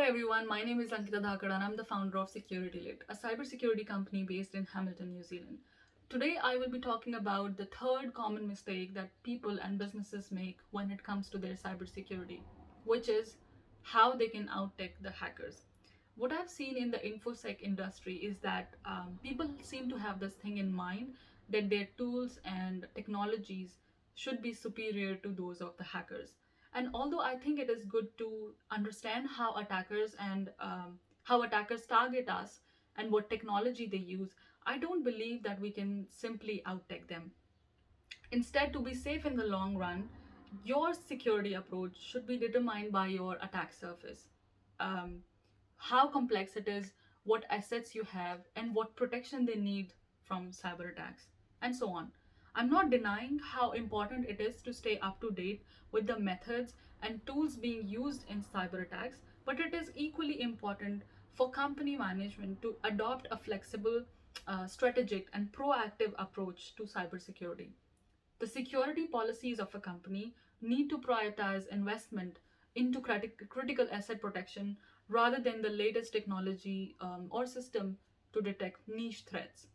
everyone, my name is Ankita Dhakar and I'm the founder of SecurityLit, a cybersecurity company based in Hamilton, New Zealand. Today, I will be talking about the third common mistake that people and businesses make when it comes to their cybersecurity, which is how they can outtech the hackers. What I've seen in the infosec industry is that people seem to have this thing in mind that their tools and technologies should be superior to those of the hackers. And although I think it is good to understand how attackers target us and what technology they use, I don't believe that we can simply outtech them. Instead, to be safe in the long run, your security approach should be determined by your attack surface. Um, how complex it is, what assets you have, and what protection they need from cyber attacks, and so on. I'm not denying how important it is to stay up to date with the methods and tools being used in cyber attacks, but it is equally important for company management to adopt a flexible, strategic, and proactive approach to cybersecurity. The security policies of a company need to prioritize investment into critical asset protection rather than the latest technology or system to detect niche threats.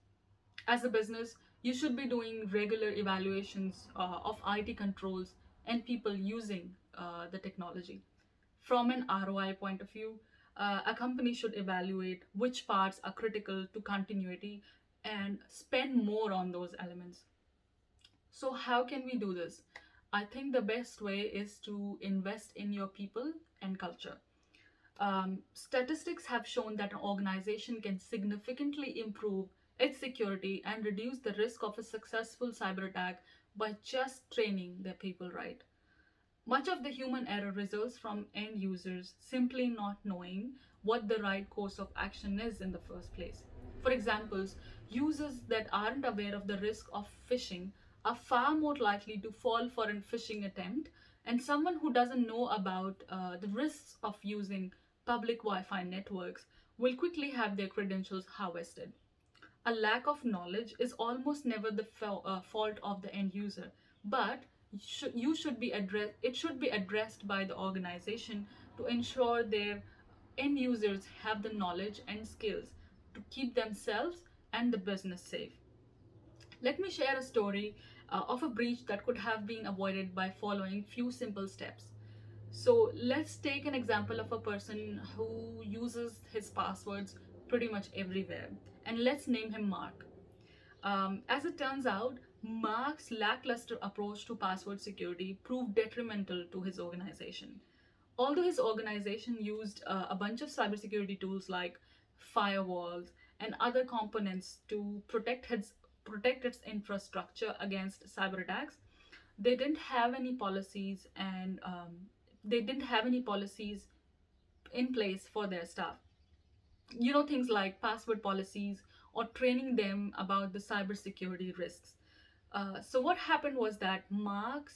As a business, you should be doing regular evaluations of IT controls and people using the technology. From an ROI point of view, a company should evaluate which parts are critical to continuity and spend more on those elements. So, how can we do this? I think the best way is to invest in your people and culture. Statistics have shown that an organization can significantly improve its security and reduce the risk of a successful cyber attack by just training their people right. Much of the human error results from end users simply not knowing what the right course of action is in the first place. For examples, users that aren't aware of the risk of phishing are far more likely to fall for a phishing attempt, and someone who doesn't know about the risks of using public Wi Fi networks will quickly have their credentials harvested. A lack of knowledge is almost never the fault of the end user, but you should be addressed. It should be addressed by the organization to ensure their end users have the knowledge and skills to keep themselves and the business safe. Let me share a story of a breach that could have been avoided by following few simple steps. So let's take an example of a person who uses his passwords pretty much everywhere, and let's name him Mark. As it turns out, Mark's lackluster approach to password security proved detrimental to his organization. Although his organization used a bunch of cybersecurity tools like firewalls and other components to protect its infrastructure against cyber attacks, they didn't have any policies and they didn't have any policies in place for their staff. Things like password policies or training them about the cybersecurity risks. So what happened was that Mark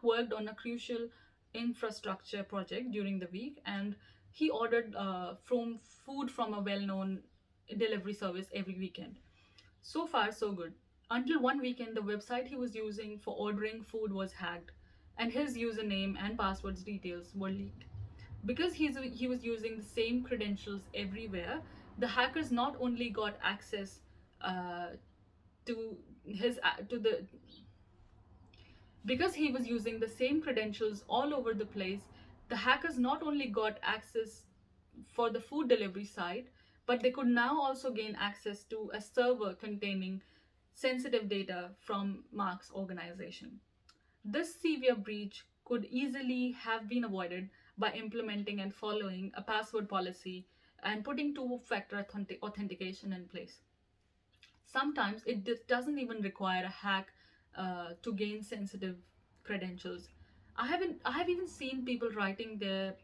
worked on a crucial infrastructure project during the week, and he ordered from food from a well-known delivery service every weekend. So far, so good. Until one weekend, the website he was using for ordering food was hacked, and his username and passwords details were leaked. Because he was using the same credentials everywhere, the hackers not only got access uh, to his to the because he was using the same credentials all over the place, the hackers not only got access for the food delivery site, but they could now also gain access to a server containing sensitive data from Mark's organization. This severe breach could easily have been avoided by implementing and following a password policy and putting two-factor authentication in place. Sometimes it doesn't even require a hack to gain sensitive credentials. I have even seen people writing the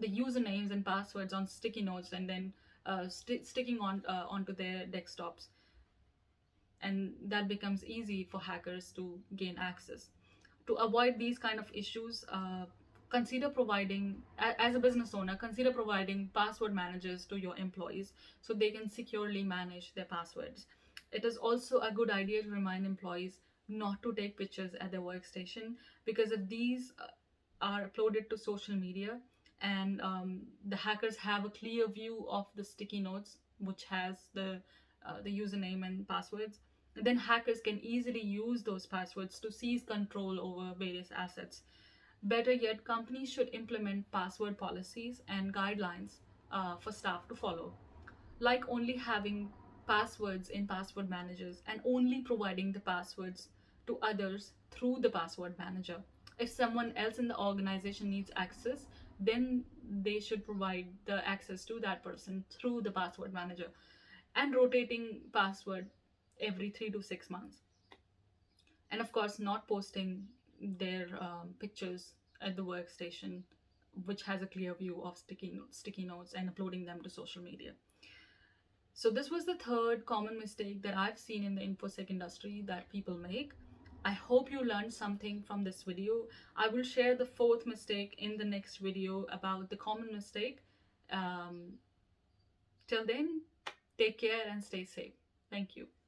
usernames and passwords on sticky notes and then sticking onto their desktops, and that becomes easy for hackers to gain access. To avoid these kind of issues, consider providing, as a business owner, consider providing password managers to your employees so they can securely manage their passwords. It is also a good idea to remind employees not to take pictures at their workstation, because if these are uploaded to social media and the hackers have a clear view of the sticky notes, which has the username and passwords. Then hackers can easily use those passwords to seize control over various assets. Better yet, companies should implement password policies and guidelines for staff to follow, like only having passwords in password managers and only providing the passwords to others through the password manager. If someone else in the organization needs access, then they should provide the access to that person through the password manager, and rotating password every 3 to 6 months. And of course, not posting their pictures at the workstation, which has a clear view of sticky notes, and uploading them to social media. So, this was the third common mistake that I've seen in the infosec industry that people make. I hope you learned something from this video. I will share the fourth mistake in the next video about the common mistake. Um, Till then, take care and stay safe. Thank you.